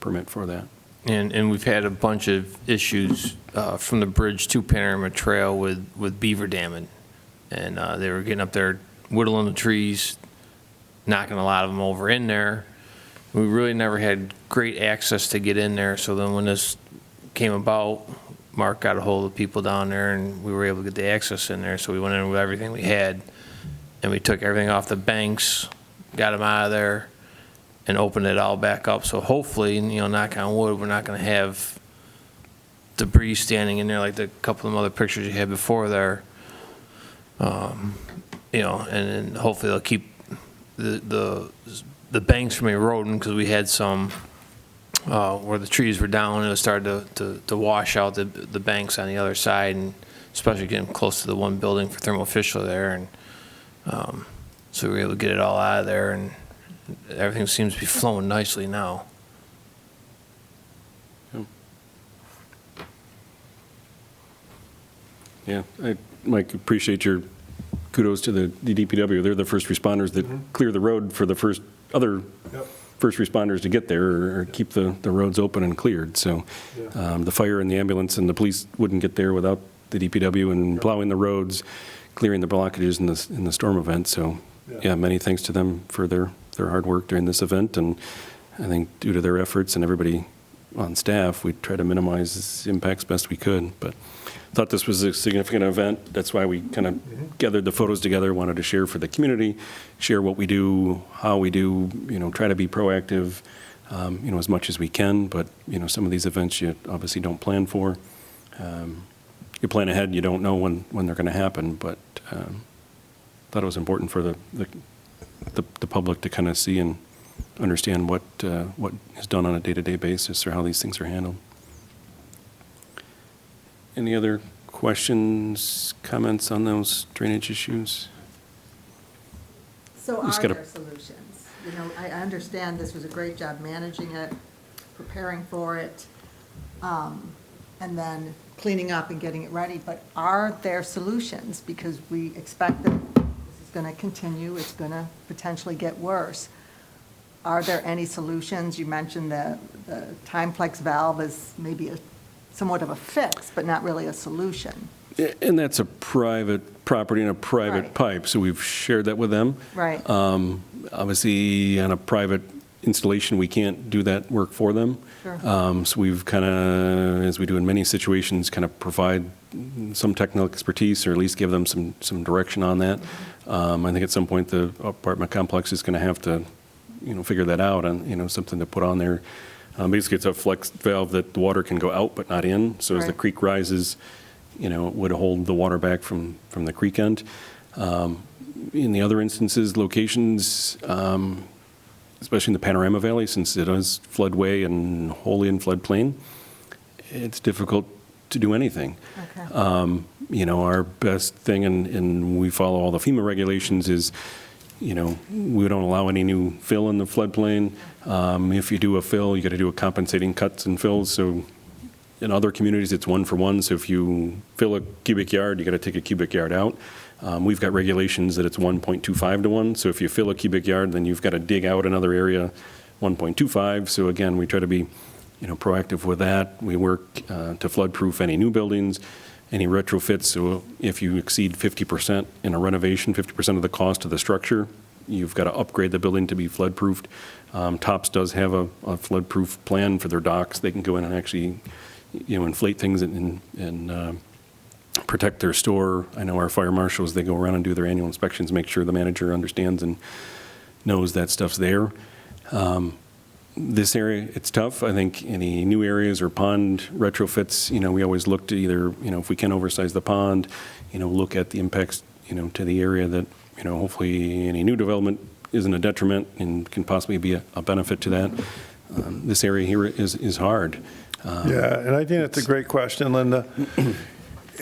permit for that. And we've had a bunch of issues from the bridge to Panorama Trail with beaver damming. And they were getting up there, whittling the trees, knocking a lot of them over in there. We really never had great access to get in there. So then when this came about, Mark got a hold of people down there and we were able to get the access in there. So we went in with everything we had and we took everything off the banks, got them out of there and opened it all back up. So hopefully, knock on wood, we're not going to have debris standing in there like the couple of other pictures you had before there. And then hopefully they'll keep the banks from eroding because we had some where the trees were down and it started to wash out the banks on the other side, and especially getting close to the one building for Thermo Fisher there. And so we were able to get it all out of there, and everything seems to be flowing nicely now. Yeah, Mike, appreciate your kudos to the DPW. They're the first responders that clear the road for the first responders to get there or keep the roads open and cleared. So the fire and the ambulance and the police wouldn't get there without the DPW and plowing the roads, clearing the blockages in the storm event. So yeah, many thanks to them for their hard work during this event. And I think due to their efforts and everybody on staff, we try to minimize impacts best we could. But thought this was a significant event. That's why we kind of gathered the photos together, wanted to share for the community, share what we do, how we do, try to be proactive, as much as we can. But, some of these events you obviously don't plan for. You plan ahead, you don't know when they're going to happen. But thought it was important for the public to kind of see and understand what is done on a day-to-day basis or how these things are handled. Any other questions, comments on those drainage issues? So Just are gotta- there solutions? I understand this was a great job managing it, preparing for it, and then cleaning up and getting it ready, but are there solutions? Because we expect that this is going to continue, it's going to potentially get worse. Are there any solutions? You mentioned the Timeplex valve is maybe somewhat of a fix, but not really a solution. And that's a private property and a private Right. pipe, so we've shared that with them. Right. Obviously, on a private installation, we can't do that work for them. Sure. So we've kind of, as we do in many situations, kind of provide some technical expertise or at least give them some direction on that. I think at some point the apartment complex is going to have to, figure that out and, something to put on there. Basically, it's a flex valve that the water can go out but not in. So as the Right. creek rises, it would hold the water back from the creek end. In the other instances, locations, especially in the Panorama Valley, since it is floodway and wholly in floodplain, it's difficult to do anything. Okay. Our best thing, and we follow all the FEMA regulations, is we don't allow any new fill in the floodplain. If you do a fill, you got to do a compensating cuts and fills. So in other communities, it's 1 for 1. So if you fill a cubic yard, you got to take a cubic yard out. We've got regulations that it's 1.25 to 1. So if you fill a cubic yard, then you've got to dig out another area 1.25. So again, we try to be, proactive with that. We work to flood-proof any new buildings, any retrofits. So if you exceed 50% in a renovation, 50% of the cost of the structure, you've got to upgrade the building to be flood-proofed. Tops does have a flood-proof plan for their docks. They can go in and actually, inflate things and protect their store. I know our fire marshals, they go around and do their annual inspections, make sure the manager understands and knows that stuff's there. This area, it's tough. I think any new areas or pond retrofits, we always look to either, if we can oversize the pond, look at the impacts, to the area that hopefully any new development isn't a detriment and can possibly be a benefit to that. This area here is hard. Yeah, and I think that's a great question, Linda.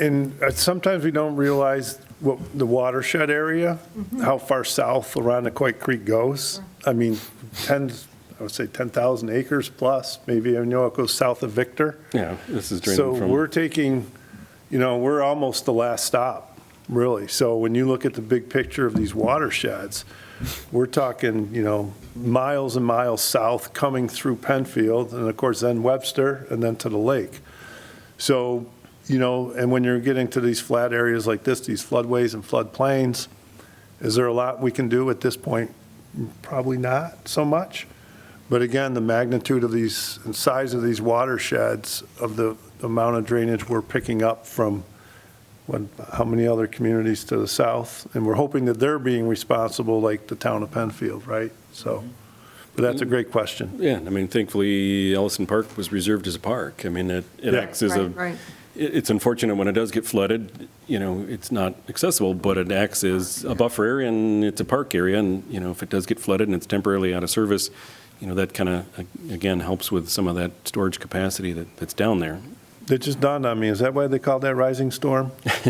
And sometimes we don't realize what the watershed area, how far south around the Coit Creek goes. I mean, I would say 10,000 acres plus, maybe. I know it goes south of Victor. Yeah, this is draining So from. we're taking, we're almost the last stop, really. So when you look at the big picture of these watersheds, we're talking, miles and miles south coming through Penfield, and of course then Webster, and then to the lake. So, and when you're getting to these flat areas like this, these floodways and floodplains, is there a lot we can do at this point? Probably not so much. But again, the magnitude of these, and size of these watersheds, of the amount of drainage we're picking up from how many other communities to the south? And we're hoping that they're being responsible, like the town of Penfield, right? So, but that's a great question. Yeah, I mean, thankfully, Ellison Park was reserved as a park. I mean, it Yeah. acts as a. Right. It's unfortunate when it does get flooded, it's not accessible, but it acts as a buffer area and it's a park area. And, if it does get flooded and it's temporarily out of service, that kind of, again, helps with some of that storage capacity that's down there. It just dawned on me, is that why they called that rising storm? I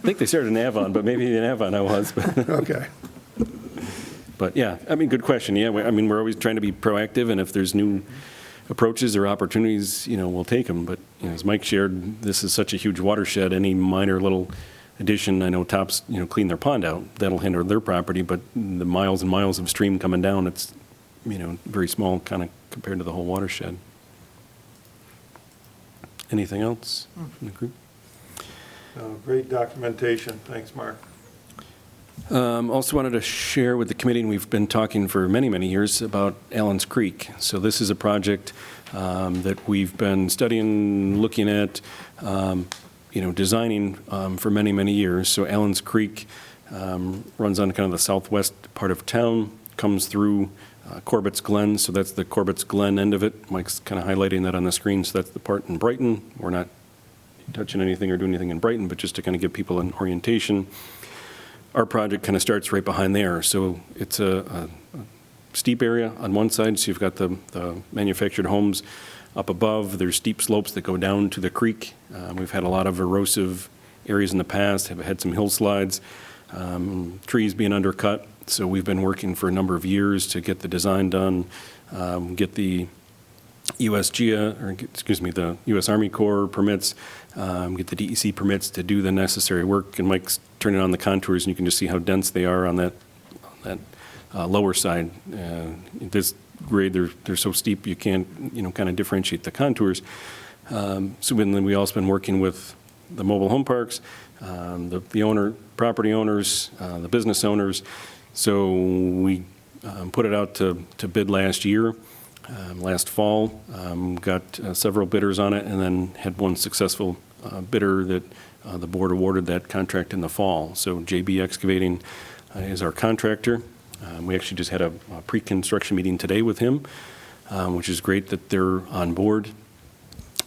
think they started in Avon, but maybe in Avon I was. Okay. But yeah, I mean, good question. Yeah, we're always trying to be proactive, and if there's new approaches or opportunities, we'll take them. But as Mike shared, this is such a huge watershed. Any minor little addition, I know Tops, clean their pond out, that'll hinder their property. But the miles and miles of stream coming down, it's very small kind of compared to the whole watershed. Anything else from the group? Great documentation. Thanks, Mark. Also wanted to share with the committee, and we've been talking for many, many years about Allen's Creek. So this is a project that we've been studying, looking at, designing for many, many years. So Allen's Creek runs on kind of the southwest part of town, comes through Corbett's Glen, so that's the Corbett's Glen end of it. Mike's kind of highlighting that on the screen, so that's the part in Brighton. We're not touching anything or doing anything in Brighton, but just to kind of give people an orientation. Our project kind of starts right behind there, so it's a steep area on one side, so you've got the manufactured homes up above. There's steep slopes that go down to the creek. We've had a lot of erosive areas in the past, have had some hillsides, trees being undercut. So we've been working for a number of years to get the design done, get the the U.S. Army Corps permits, get the DEC permits to do the necessary work. And Mike's turning on the contours, and you can just see how dense they are on that lower side. This grade, they're so steep you can't kind of differentiate the contours. So then we also been working with the mobile home parks, the property owners, the business owners. So we put it out to bid last year, last fall, got several bidders on it, and then had one successful bidder that the board awarded that contract in the fall. So JB Excavating is our contractor. We actually just had a pre-construction meeting today with him, which is great that they're on board.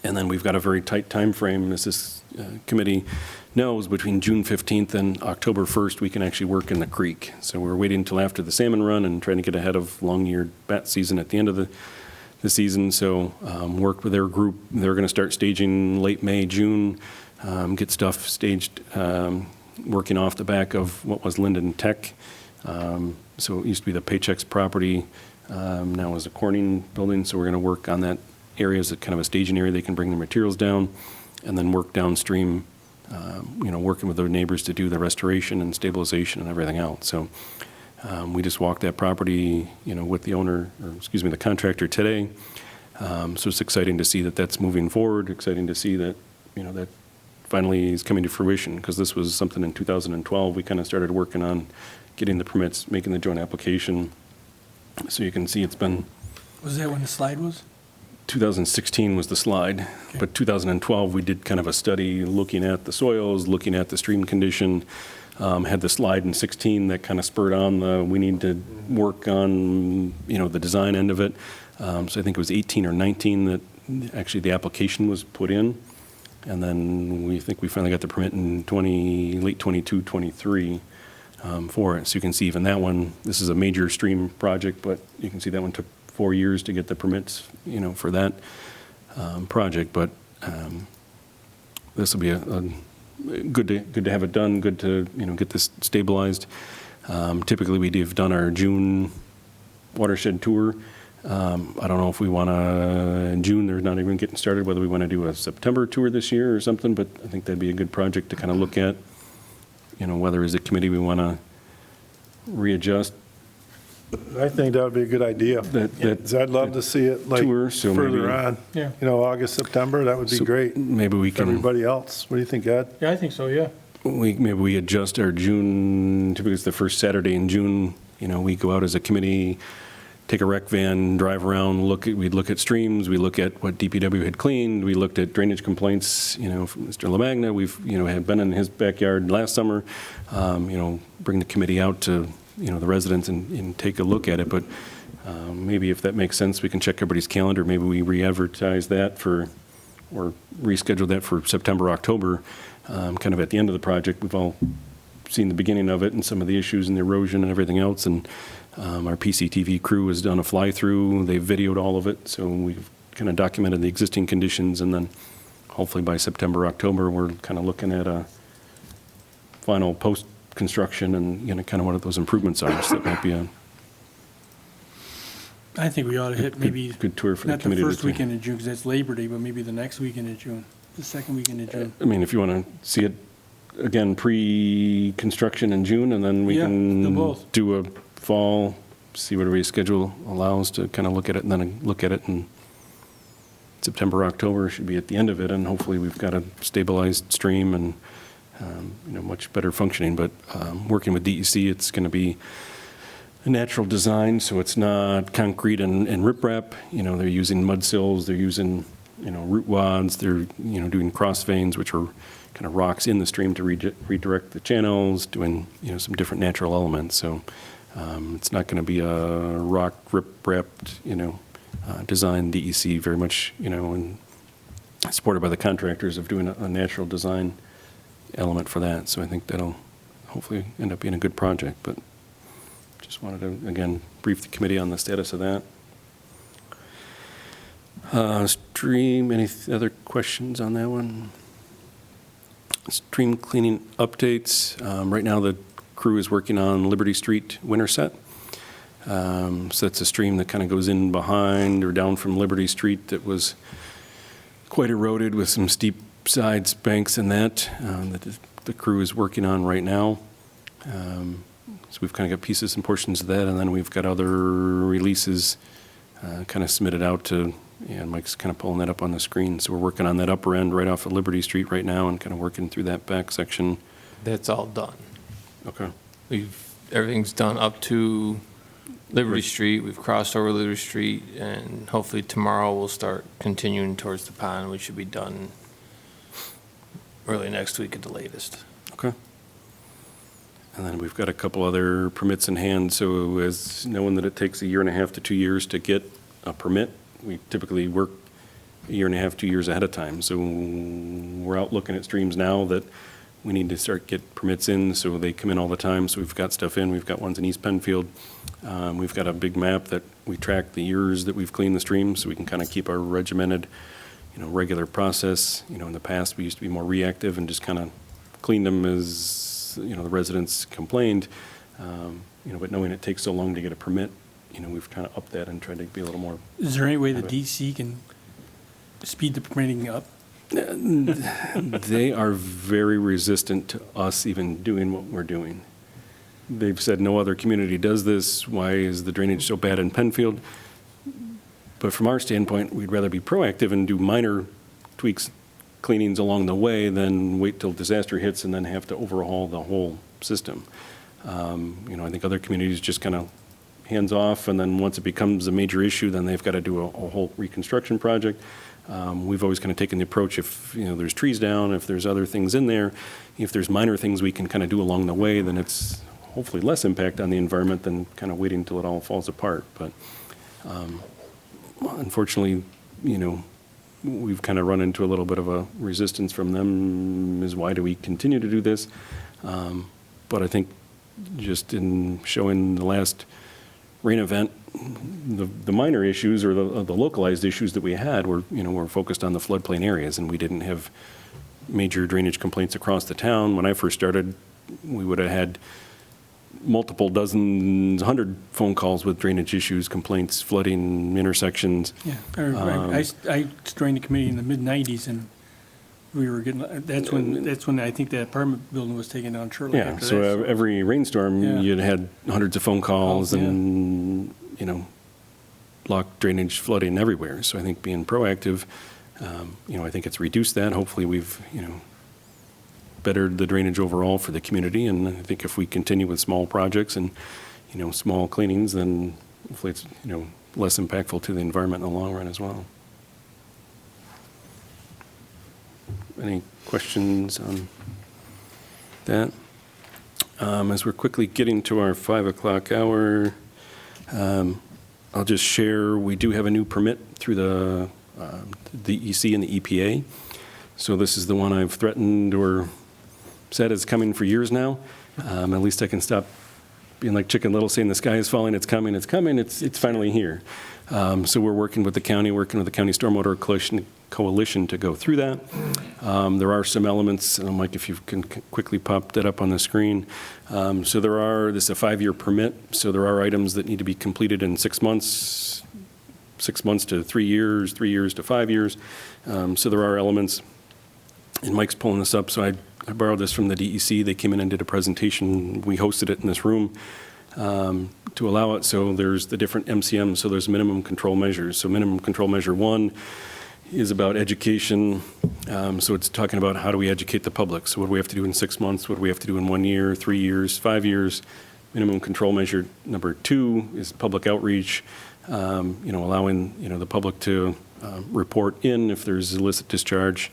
And then we've got a very tight time frame, as this committee knows, between June 15th and October 1st, we can actually work in the creek. So we're waiting until after the salmon run and trying to get ahead of long-eared bat season at the end of the season. So work with their group. They're going to start staging late May, June, get stuff staged, working off the back of what was Linden Tech. So it used to be the Paychex property, now is a Corning building. So we're going to work on that area as a kind of a staging area. They can bring the materials down and then work downstream, working with their neighbors to do the restoration and stabilization and everything else. So we just walked that property, with the contractor today. So it's exciting to see that that's moving forward, exciting to see that, that finally is coming to fruition, because this was something in 2012 we kind of started working on getting the permits, making the joint application. So you can see it's been... Was that when the slide was? 2016 was the slide, okay. But 2012 we did kind of a study looking at the soils, looking at the stream condition, had the slide in 16 that kind of spurred on we need to work on, the design end of it. So I think it was 18 or 19 that actually the application was put in. And then we think we finally got the permit in late 22, 23 for it. So you can see even that one, this is a major stream project, but you can see that one took 4 years to get the permits, for that project. But this will be a good to have it done, good to, get this stabilized. Typically, we've done our June watershed tour. I don't know if we want to, in June, they're not even getting started, whether we want to do a September tour this year or something, but I think that'd be a good project to kind of look at, whether as a committee we want to readjust I think that would be a good idea. I'd love to see it like tour, so further maybe- on. Yeah. August, September, that would be So great. maybe we For can, everybody else. What do you think, Ed? Yeah, I think so, yeah. maybe we adjust our June, typically it's the first Saturday in June, we go out as a committee, take a rec van, drive around, we'd look at streams, we look at what DPW had cleaned, we looked at drainage complaints, from Mr. LaMagna, we've, had been in his backyard last summer, bring the committee out to, the residents and take a look at it, but maybe if that makes sense, we can check everybody's calendar, maybe we re-advertise that or reschedule that for September, October, kind of at the end of the project. We've all seen the beginning of it and some of the issues and the erosion and everything else, and our PCTV crew has done a fly-through. They've videoed all of it, so we've kind of documented the existing conditions, and then hopefully by September, October, we're kind of looking at a final post-construction and, kind of what those improvements are. So that might be a I think we ought to hit maybe, good tour for the not the committee. first to- weekend in June, because that's Labor Day, but maybe the next weekend in June, the second weekend in June. I mean, if you want to see it, again, pre-construction in June, and then we Yeah, can do both. do a fall, see what our schedule allows to kind of look at it, and then look at it in September, October should be at the end of it, and hopefully we've got a stabilized stream and, much better functioning. But working with DEC, it's going to be a natural design, so it's not concrete and riprap. They're using mud sills, they're using, root wads, they're, doing cross veins, which are kind of rocks in the stream to redirect the channels, doing, some different natural elements. So it's not going to be a rock rip-wrapped, design. DEC very much, and supported by the contractors of doing a natural design element for that. So I think that'll hopefully end up being a good project. But just wanted to, again, brief the committee on the status of that. Stream, any other questions on that one? Stream cleaning updates. Right now, the crew is working on Liberty Street Winterset. So that's a stream that kind of goes in behind or down from Liberty Street that was quite eroded with some steep sides, banks, and that the crew is working on right now. So we've kind of got pieces and portions of that, and then we've got other releases kind of submitted out to, and Mike's kind of pulling that up on the screen. So we're working on that upper end right off of Liberty Street right now and kind of working through that back section. That's all done. Okay. Everything's done up to Liberty Street. We've crossed over Liberty Street, and hopefully tomorrow we'll start continuing towards the pond. We should be done early next week at the latest. Okay. And then we've got a couple other permits in hand. So as knowing that it takes 1.5 to 2 years to get a permit, we typically work 1.5 to 2 years ahead of time. So we're out looking at streams now that we need to start get permits in, so they come in all the time. So we've got stuff in. We've got ones in East Penfield. We've got a big map that we track the years that we've cleaned the streams, so we can kind of keep our regimented, regular process. In the past, we used to be more reactive and just kind of cleaned them as, the residents complained. But knowing it takes so long to get a permit, we've kind of upped that and tried to be a little more. Is there any way the DC can speed the permitting up? They are very resistant to us even doing what we're doing. They've said no other community does this. Why is the drainage so bad in Penfield? But from our standpoint, we'd rather be proactive and do minor tweaks, cleanings along the way than wait till disaster hits and then have to overhaul the whole system. I think other communities just kind of hands off, and then once it becomes a major issue, then they've got to do a whole reconstruction project. We've always kind of taken the approach, if there's trees down, if there's other things in there, if there's minor things we can kind of do along the way, then it's hopefully less impact on the environment than kind of waiting until it all falls apart. But unfortunately, we've kind of run into a little bit of a resistance from them, is why do we continue to do this? But I think just in showing the last rain event, the minor issues or the localized issues that we had were focused on the floodplain areas, and we didn't have major drainage complaints across the town. When I first started, we would have had multiple dozens, 100 phone calls with drainage issues, complaints, flooding, intersections. Yeah, I joined the committee in the mid-90s, and we were getting, that's when I think that apartment building was taken down shortly Yeah, after so that. every rainstorm, Yeah. you'd had hundreds of phone calls Oh, yeah. and, blocked drainage, flooding everywhere. So I think being proactive, I think it's reduced that. Hopefully we've, bettered the drainage overall for the community. And I think if we continue with small projects and, small cleanings, then hopefully it's, less impactful to the environment in the long run as well. Any questions on that? As we're quickly getting to our 5 o'clock hour, I'll just share, we do have a new permit through the DEC and the EPA. So this is the one I've threatened or said is coming for years now. At least I can stop being like Chicken Little saying the sky is falling, it's coming, it's finally here. So we're working with the county Stormwater Coalition to go through that. There are some elements, Mike, if you can quickly pop that up on the screen. So this is a 5-year permit, so there are items that need to be completed in 6 months, 6 months to 3 years, 3 years to 5 years. So there are elements, and Mike's pulling this up, so I borrowed this from the DEC. They came in and did a presentation. We hosted it in this room to allow it. So there's the different MCMs, so there's minimum control measures. So minimum control measure 1 is about education. So it's talking about how do we educate the public. So what do we have to do in 6 months? What do we have to do in 1 year, 3 years, 5 years? Minimum control measure number 2 is public outreach, allowing, the public to report in if there's illicit discharge.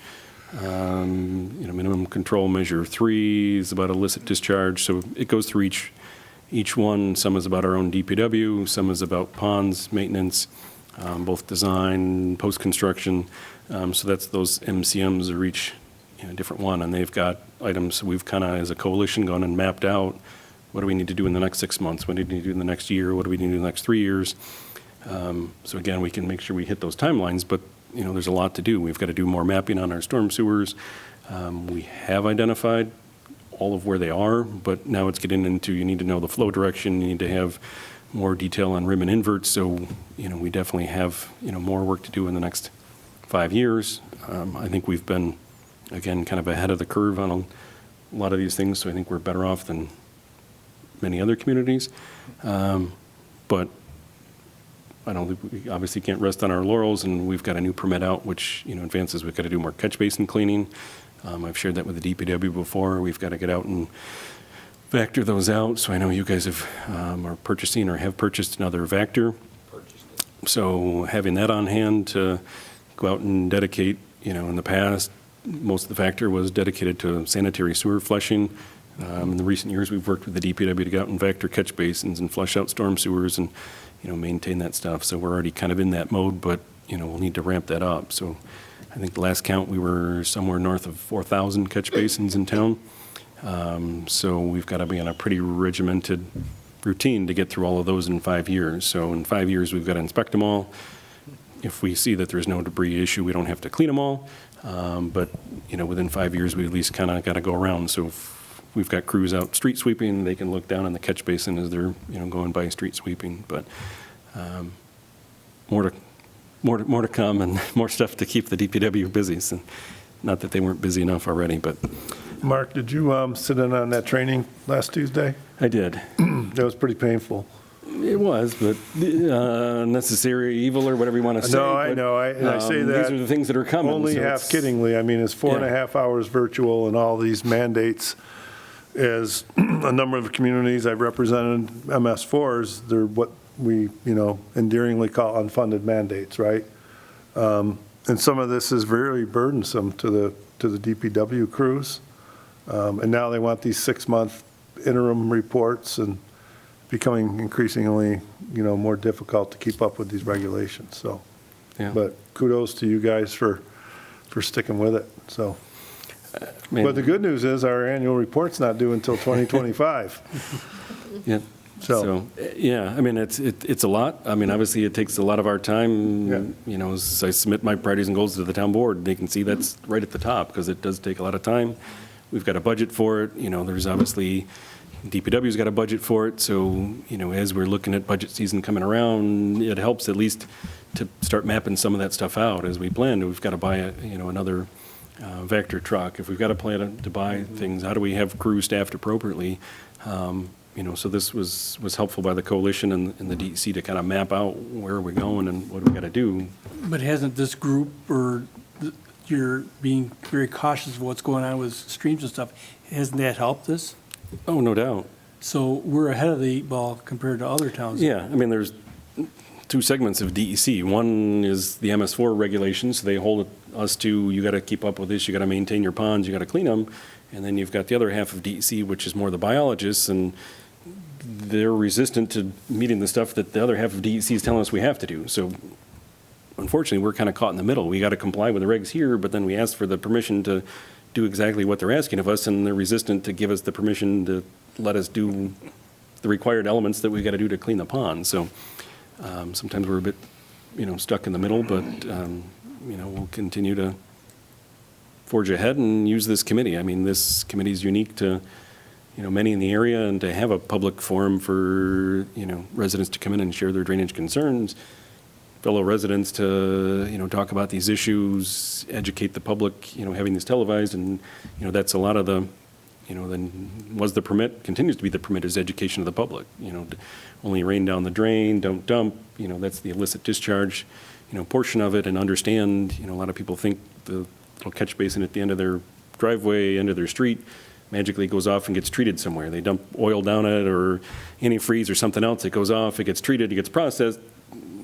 Minimum control measure 3 is about illicit discharge. So it goes through each one. Some is about our own DPW, some is about ponds maintenance, both design, post-construction. So that's those MCMs are each different one, and they've got items. We've kind of, as a coalition, gone and mapped out what do we need to do in the next 6 months, what do we need to do in the next year, what do we need to do in the next 3 years. So again, we can make sure we hit those timelines, but there's a lot to do. We've got to do more mapping on our storm sewers. We have identified all of where they are, but now it's getting into, you need to know the flow direction, you need to have more detail on rim and inverts. So, we definitely have, more work to do in the next 5 years. I think we've been, again, kind of ahead of the curve on a lot of these things, so I think we're better off than many other communities. But I don't think we obviously can't rest on our laurels, and we've got a new permit out, which, advances. We've got to do more catch basin cleaning. I've shared that with the DPW before. We've got to get out and vector those out. So I know you guys are purchasing or have purchased another vector. So having that on hand to go out and dedicate, in the past, most of the vector was dedicated to sanitary sewer flushing. In the recent years, we've worked with the DPW to go out and vector catch basins and flush out storm sewers and maintain that stuff. So we're already kind of in that mode, but, we'll need to ramp that up. So I think the last count, we were somewhere north of 4,000 catch basins in town. So we've got to be on a pretty regimented routine to get through all of those in 5 years. So in 5 years, we've got to inspect them all. If we see that there's no debris issue, we don't have to clean them all. But, within 5 years, we at least kind of got to go around. So if we've got crews out street sweeping, they can look down on the catch basin as they're, going by street sweeping. But more to come and more stuff to keep the DPW busy. So not that they weren't busy enough already, but. Mark, did you sit in on that training last Tuesday? I did. That was pretty painful. It was, but necessary evil or whatever you want to say. No, I but, know. I say that these are the things that are coming. only so half kiddingly. I mean, it's 4.5 hours virtual and all these mandates. As a number of communities I've represented, MS4s, they're what we, endearingly call unfunded mandates, right? And some of this is very burdensome to the DPW crews. And now they want these 6-month interim reports and becoming increasingly, more difficult to keep up with these regulations. So Yeah. But kudos to you guys for sticking with it, so. Man, But the good news is our annual report's not due until 2025. Yeah. So- Yeah, I mean, it's a lot. I mean, obviously, it takes a lot of our time. Yeah. You know, as I submit my priorities and goals to the town board, they can see that's right at the top, because it does take a lot of time. We've got a budget for it. You know, there's obviously, DPW's got a budget for it. So, you know, as we're looking at budget season coming around, it helps at least to start mapping some of that stuff out as we plan. We've got to buy another Vector truck. If we've got a plan to buy things, how do we have crew staffed appropriately? You know, so this was helpful by the coalition and the DEC to kind of map out where are we going and what do we got to do. But hasn't this group, or you're being very cautious of what's going on with streams and stuff, hasn't that helped us? Oh, no doubt. So we're ahead of the 8 ball compared to other towns. Yeah, I mean, there's two segments of DEC. One is the MS4 regulations. So they hold us to, you got to keep up with this, you got to maintain your ponds, you got to clean them. And then you've got the other half of DEC, which is more the biologists, and they're resistant to meeting the stuff that the other half of DEC is telling us we have to do. So unfortunately, we're kind of caught in the middle. We got to comply with the regs here, but then we ask for the permission to do exactly what they're asking of us, and they're resistant to give us the permission to let us do the required elements that we got to do to clean the pond. So sometimes we're a bit, stuck in the middle, but, we'll continue to forge ahead and use this committee. I mean, this committee is unique to, many in the area, and to have a public forum for, residents to come in and share their drainage concerns, fellow residents to, talk about these issues, educate the public, having this televised, and, that's a lot of the, then was the permit, continues to be the permit, is education of the public. Only rain down the drain, don't dump, that's the illicit discharge, portion of it, and understand, a lot of people think the little catch basin at the end of their driveway, end of their street, magically goes off and gets treated somewhere. They dump oil down it or antifreeze or something else, it goes off, it gets treated, it gets processed.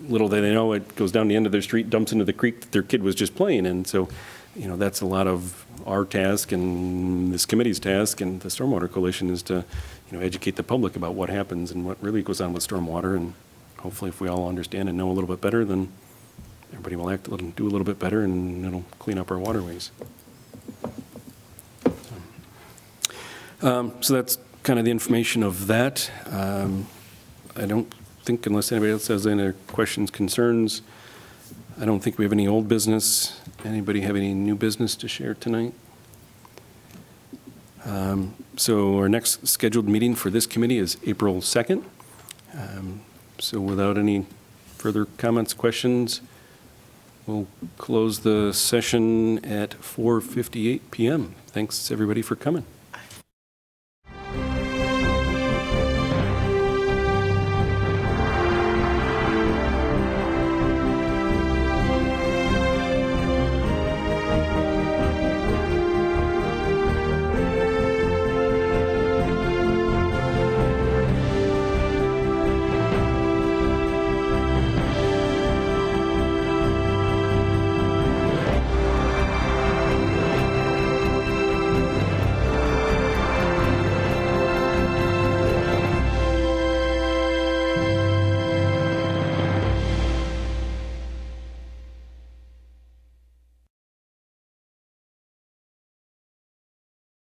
Little do they know, it goes down the end of their street, dumps into the creek that their kid was just playing in. So, that's a lot of our task and this committee's task and the Stormwater Coalition is to, educate the public about what happens and what really goes on with stormwater. And hopefully if we all understand and know a little bit better, then everybody will do a little bit better, and it'll clean up our waterways. So that's kind of the information of that. I don't think, unless anybody else has any questions, concerns, I don't think we have any old business. Anybody have any new business to share tonight? So our next scheduled meeting for this committee is April 2nd. So without any further comments, questions, we'll close the session at 4:58 p.m. Thanks, everybody, for coming.